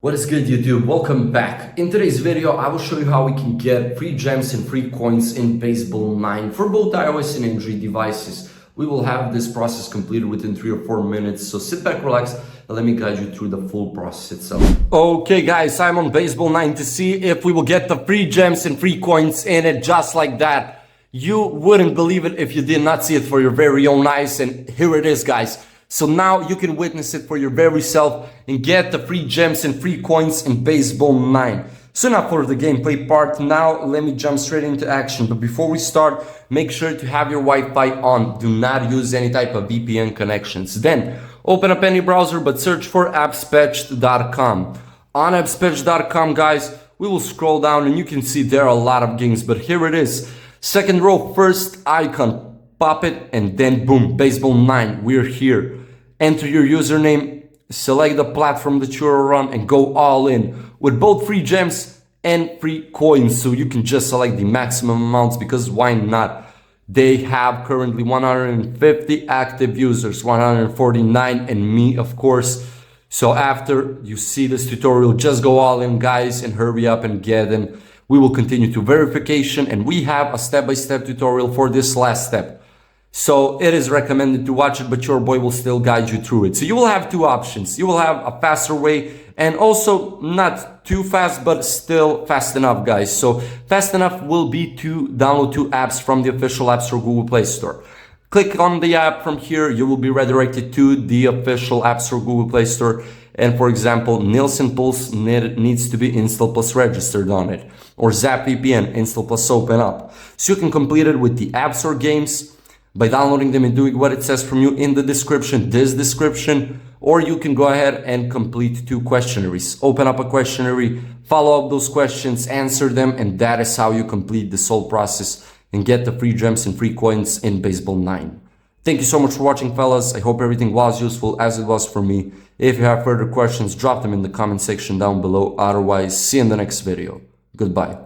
What is good, YouTube? Welcome back. In today's video, I will show you how we can get free gems and free coins in Baseball 9 for both iOS and Android devices. We will have this process completed within 3 or 4 minutes, so sit back, relax, and let me guide you through the full process itself. Okay guys, I'm on Baseball 9 to see if we will get the free gems and free coins in it just like that. You wouldn't believe it if you did not see it for your very own eyes, and here it is, guys. So now you can witness it for your very self and get the free gems and free coins in Baseball 9. So now for the gameplay part, now let me jump straight into action. But before we start, make sure to have your Wi-Fi on. Do not use any type of VPN connections. Then open up any browser but search for appspatched.com. On appspatched.com, guys, we will scroll down and you can see there are a lot of games, but here it is. Second row, first icon. Pop it and then boom, Baseball 9, we're here. Enter your username, select the platform that you're on and go all in with both free gems and free coins. So you can just select the maximum amounts because why not? They have currently 150 active users, 149 and me, of course. So after you see this tutorial, just go all in, guys, and hurry up and get them. We will continue to verification and we have a step-by-step tutorial for this last step. So it is recommended to watch it, but your boy will still guide you through it. So you will have two options. You will have a faster way and also not too fast, but still fast enough, guys. So fast enough will be to download two apps from the official App Store Google Play Store. Click on the app from here. You will be redirected to the official App Store Google Play Store. And for example, Nielsen Pulse needs to be installed plus registered on it. Or Zap VPN, install plus open up. So you can complete it with the App Store games by downloading them and doing what it says from you in the description, this description, or you can go ahead and complete two questionnaires. Open up a questionnaire, follow up those questions, answer them, and that is how you complete this whole process and get the free gems and free coins in Baseball 9. Thank you so much for watching, fellas. I hope everything was useful as it was for me. If you have further questions, drop them in the comment section down below. Otherwise, see you in the next video. Goodbye.